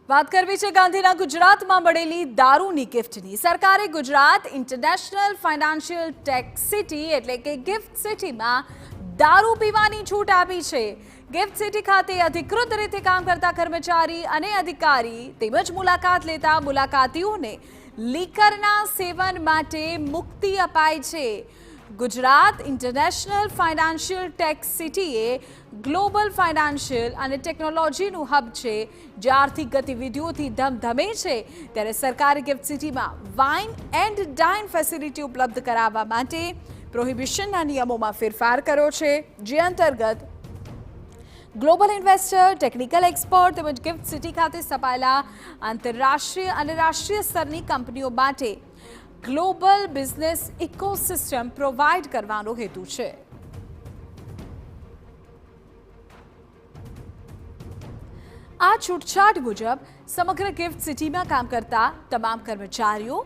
વાત કરવી છે ગાંધીના ગુજરાતમાં મળેલી દારૂની ગિફ્ટની। સરકારે Gujarat international financial tech city એટલે કે ગિફ્ટ સિટીમાં દારૂ પીવાની છૂટ આપી છે। ગિફ્ટ સિટી ખાતે અધિકૃત રીતે કામ કરતા કર્મચારી અને અધિકારી તેમજ મુલાકાત લેતા મુલાકાતીઓને લીકરના સેવન માટે મુક્તિ અપાઈ છે। ગુજરાત ઇન્ટરનેશનલ ફાઇનાન્શિયલ ટેક સિટીએ ગ્લોબલ ફાઇનાન્શિયલ અને ટેકનોલોજીનું હબ છે, જે આર્થિક ગતિવિધિઓથી ધમધમે છે। ત્યારે સરકારે ગિફ્ટ સિટીમાં વાઇન એન્ડ ડાઇન ફેસિલિટી ઉપલબ્ધ કરાવવા માટે પ્રોહિબિશનના નિયમોમાં ફેરફાર કર્યો છે, જે અંતર્ગત ગ્લોબલ ઇન્વેસ્ટર, ટેકનિકલ એક્સપર્ટ તેમજ ગિફ્ટ સિટી ખાતે સ્થપાયેલા આંતરરાષ્ટ્રીય અને રાષ્ટ્રીય સ્તરની કંપનીઓ માટે ગ્લોબલ બિઝનેસ ઇકોસિસ્ટમ પ્રોવાઇડ કરવાનો હેતુ છે। આ છૂટછાટ મુજબ સમગ્ર ગિફ્ટ સિટીમાં કામ કરતા તમામ કર્મચારીઓ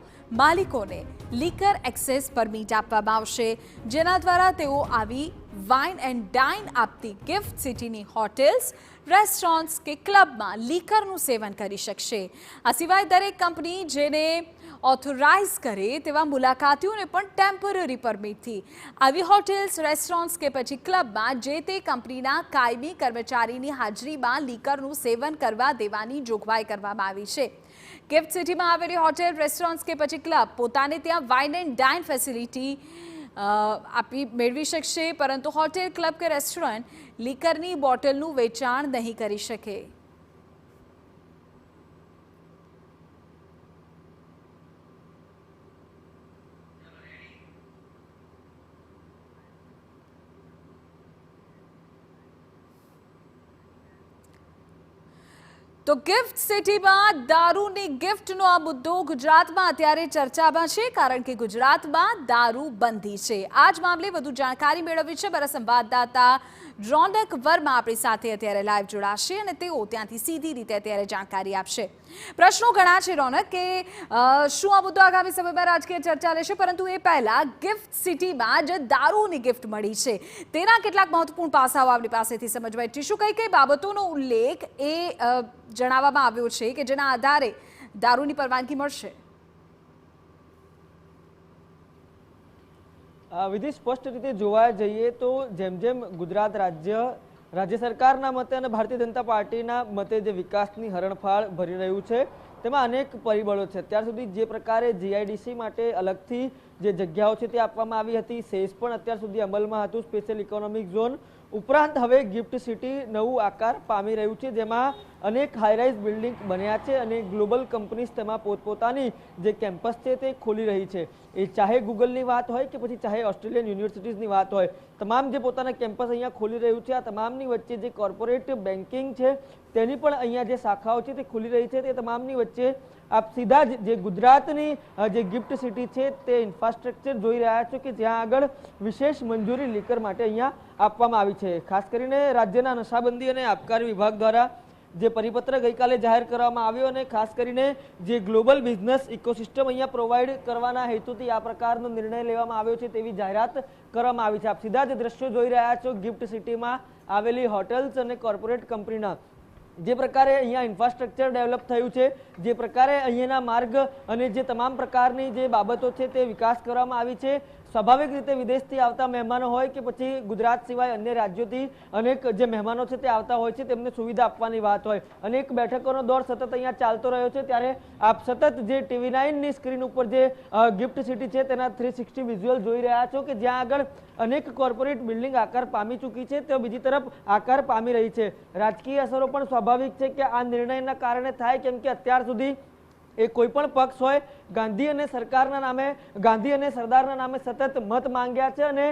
માલિકોને લીકર એક્સેસ પરમિટ આપવામાં આવશે, જેના દ્વારા તેઓ આવી વાઇન એન્ડ ડાઇન આપતી ગિફ્ટ સિટીની હોટેલ્સ, રેસ્ટોરન્ટ્સ કે ક્લબમાં લીકરનું સેવન કરી શકશે। આ સિવાય દરેક કંપની જેને ઓથોરાઇઝ કરે તેવા મુલાકાતીઓને પણ ટેમ્પરરી પરમિટથી આવી હોટેલ્સ, રેસ્ટોરન્ટ્સ કે પછી ક્લબમાં જે તે કંપનીના કાયમી કર્મચારીની હાજરીમાં લીકરનું સેવન કરવા દેવાની જોગવાઈ કરવામાં આવી છે। ગિફ્ટ સિટીમાં આવેલી હોટેલ, રેસ્ટોરન્ટ્સ કે પછી ક્લબ પોતાને ત્યાં વાઇન એન્ડ ડાઇન ફેસિલિટી મેળવી શકશે, પરંતુ હોટેલ, ક્લબ કે રેસ્ટોરન્ટ લીકરની બોટલનું વેચાણ નહીં કરી શકે। તો ગિફ્ટ સિટીમાં દારૂની ગિફ્ટનો આ મુદ્દો ગુજરાતમાં અત્યારે ચર્ચામાં છે, કારણ કે ગુજરાતમાં દારૂ બંધી છે। આ જ મામલે વધુ જાણકારી મેળવવી છે। મારા સંવાદદાતા રોનક વર્મા આપણી સાથે અત્યારે લાઈવ જોડાશે અને તેઓ ત્યાંથી સીધી રીતે અત્યારે જાણકારી આપશે। પ્રશ્નો ઘણા છે રોનક, કે શું આ મુદ્દો આગામી સમયમાં રાજકીય ચર્ચા લેશે, પરંતુ એ પહેલા ગિફ્ટ સિટીમાં જે દારૂની ગિફ્ટ મળી છે તેના કેટલાક મહત્વપૂર્ણ પાસાઓ આપણી પાસેથી સમજવા ઈચ્છીશું। કઈ બાબતોનો ઉલ્લેખ એ જણાવવામાં આવ્યો છે કે જેના આધારે દારૂની પરવાનગી મળશે? વિધિ, સ્પષ્ટ રીતે જોવા જઈએ તો જેમ જેમ ગુજરાત રાજ્ય સરકારના મતે અને ભારતીય જનતા પાર્ટીના મતે જે વિકાસની હરણફાળ ભરી રહ્યું છે, તેમાં અનેક પરિબળો છે। અત્યાર સુધી જે પ્રકારે જીઆઈડીસી માટે અલગથી જે જગ્યાઓ છે તે આપવામાં આવી હતી, સેસ પણ અત્યાર સુધી અમલમાં હતું, સ્પેશિયલ ઇકોનોમિક ઝોન ઉપરાંત હવે ગિફ્ટ સિટી નવું આકાર પામી રહ્યું છે, જેમાં અનેક હાઈરાઇઝ બિલ્ડિંગ બન્યા છે અને ગ્લોબલ કંપનીઝ તેમાં પોતપોતાની જે કેમ્પસ છે તે ખોલી રહી છે। એ ચાહે ગૂગલની વાત હોય કે પછી ચાહે ઓસ્ટ્રેલિયન યુનિવર્સિટીઝની વાત હોય, તમામ જે પોતાના કેમ્પસ અહીંયા ખોલી રહ્યું છે, આ તમામની વચ્ચે જે કોર્પોરેટ બેન્કિંગ છે તેની પણ અહીંયા જે શાખાઓ છે તે ખુલી રહી છે। તે તમામની વચ્ચે આપ સીધા જ જે ગુજરાતની જે ગિફ્ટ સિટી છે તે ઇન્ફ્રાસ્ટ્રક્ચર જોઈ રહ્યા છો કે જ્યાં આગળ વિશેષ મંજૂરી લીકર માટે અહીંયા આપવામાં આવી છે। ખાસ કરીને રાજ્યના નશાબંધી અને આબકારી વિભાગ દ્વારા જે પરિપત્ર ગઈકાલે જાહેર કરવામાં આવ્યો અને ખાસ કરીને જે ગ્લોબલ બિઝનેસ ઇકોસિસ્ટમ અહીંયા પ્રોવાઈડ કરવાના હેતુથી આ પ્રકારનો નિર્ણય લેવામાં આવ્યો છે તેવી જાહેરાત કરવામાં આવી છે। આપ સીધા જ દ્રશ્યો જોઈ રહ્યા છો ગિફ્ટ સિટીમાં આવેલી હોટેલ્સ અને કોર્પોરેટ કંપનીના જે પ્રકારે અહીંયા ઇન્ફ્રાસ્ટ્રક્ચર ડેવલપ થયું છે, જે પ્રકારે અહીંયાના માર્ગ અને જે તમામ પ્રકારની જે બાબતો છે તે વિકાસ કરવામાં આવી છે। સ્વાભાવિક રીતે વિદેશથી આવતા મહેમાનો હોય કે પછી ગુજરાત સિવાય અન્ય રાજ્યોથી અનેક જે મહેમાનો છે તે આવતા હોય છે, તેમને સુવિધા આપવાની વાત હોય, અનેક બેઠકોનો દોર સતત અહીંયા ચાલતો રહ્યો છે। ત્યારે આપ સતત જે TV9ની સ્ક્રીન ઉપર જે ગિફ્ટ સિટી છે તેના 360 વિઝ્યુઅલ જોઈ રહ્યા છો કે જ્યાં આગળ અનેક કોર્પોરેટ બિલ્ડિંગ આકાર પામી ચૂકી છે, તો બીજી તરફ આકાર પામી રહી છે। રાજકીય અસરો પણ સ્વાભાવિક છે કે આ નિર્ણયના કારણે થાય, કેમ કે અત્યાર સુધી એ કોઈ પણ પક્ષ હોય ગાંધી અને સરકારના નામે, ગાંધી અને સરદારના નામે સતત મત માંગ્યા છે અને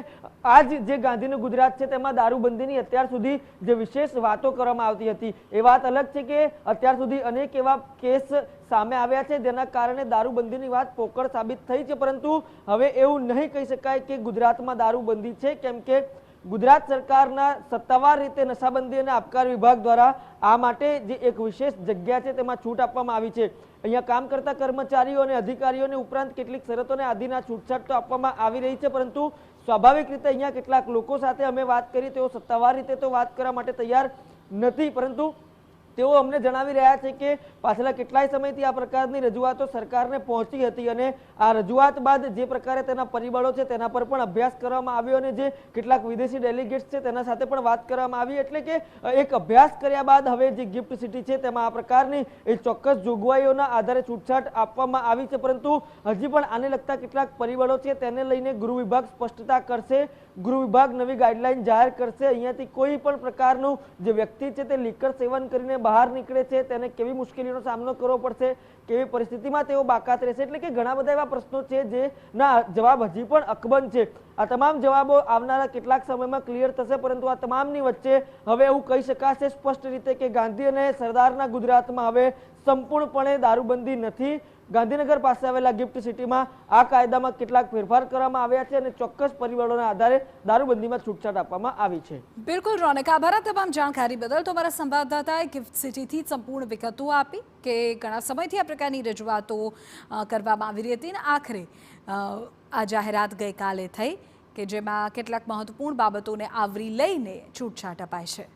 આજ જે ગાંધીનું ગુજરાત છે તેમાં દારૂબંધીની અત્યાર સુધી જે વિશેષ વાતો કરવામાં આવતી હતી, એ વાત અલગ છે કે અત્યાર સુધી અનેક એવા કેસ સામે આવ્યા છે જેના કારણે દારૂબંધીની વાત પોકળ સાબિત થઈ છે। પરંતુ હવે એવું નહીં કહી શકાય કે ગુજરાતમાં દારૂબંધી છે, કેમ કે ગુજરાત સરકારના સત્તાવાર રીતે નશાબંધી અને આબકારી વિભાગ દ્વારા આ માટે જે એક વિશેષ જગ્યા છે તેમાં છૂટ આપવામાં આવી છે। અહીંયા કામ કરતા કર્મચારીઓ અને અધિકારીઓને ઉપરાંત કેટલીક શરતોને આધીન છૂટછાટ તો આપવામાં આવી રહી છે, પરંતુ સ્વાભાવિક રીતે અહીંયા કેટલાક લોકો સાથે અમે વાત કરી, તેઓ સત્તાવાર રીતે તો વાત કરવા માટે તૈયાર નથી, પરંતુ તેઓ અમને જણાવી રહ્યા છે કે પાછલા કેટલાય સમયથી આ પ્રકારની રજૂઆતો સરકારને પહોંચી હતી અને આ રજૂઆત બાદ જે પ્રકારે તેના પરિબળો છે તેના પર પણ અભ્યાસ કરવામાં આવ્યો અને જે કેટલાક વિદેશી ડેલિગેટ્સ છે તેના સાથે પણ વાત કરવામાં આવી, એટલે કે એક અભ્યાસ કર્યા બાદ હવે જે ગિફ્ટ સિટી છે તેમાં આ પ્રકારની ચોક્કસ જોગવાઈઓના આધારે છૂટછાટ આપવામાં આવી છે. પરંતુ હજી પણ આને લગતા કેટલાક પરિબળો છે તેને લઈને ગૃહ વિભાગ સ્પષ્ટતા કરશે. ગૃહ વિભાગ નવી ગાઈડલાઈન જાહેર કરશે. અહીંયાથી કોઈ પણ પ્રકારનું જે વ્યક્તિ છે તે લીકર સેવન કરીને બહાર નીકળે છે તેને કેવી મુશ્કેલીનો સામનો કરવો પડશે, કેવી પરિસ્થિતિમાં તેઓ બાકાત રહેશે, એટલે કે ઘણા બધા એવા પ્રશ્નો છે જેના જવાબ હજી પણ અકબંધ છે. આ તમામ જવાબો આવનારા કેટલાક સમયમાં ક્લિયર થશે, પરંતુ આ તમામની વચ્ચે હવે એવું કહી શકાશે સ્પષ્ટ રીતે કે ગાંધી અને સરદારના ગુજરાતમાં હવે સંપૂર્ણપણે દારૂબંધી નથી. ગાંધીનગર પાસે આવેલા ગિફ્ટ સિટીમાં આ કાયદામાં કેટલાક ફેરફાર કરવામાં આવ્યા છે અને ચોક્કસ પરિબળોના આધારે દારૂબંધીમાં છૂટછાટ આપવામાં આવી છે. બિલકુલ રોનક, આભાર તમામ જાણકારી બદલ. તો અમારા સંવાદદાતાએ ગિફ્ટ સિટીથી સંપૂર્ણ વિગતો આપી કે ઘણા સમયથી આ પ્રકારની રજૂઆતો કરવામાં આવી રહી હતી અને આખરે આ જાહેરાત ગઈકાલે થઈ કે જેમાં કેટલાક મહત્વપૂર્ણ બાબતોને આવરી લઈને છૂટછાટ અપાય છે.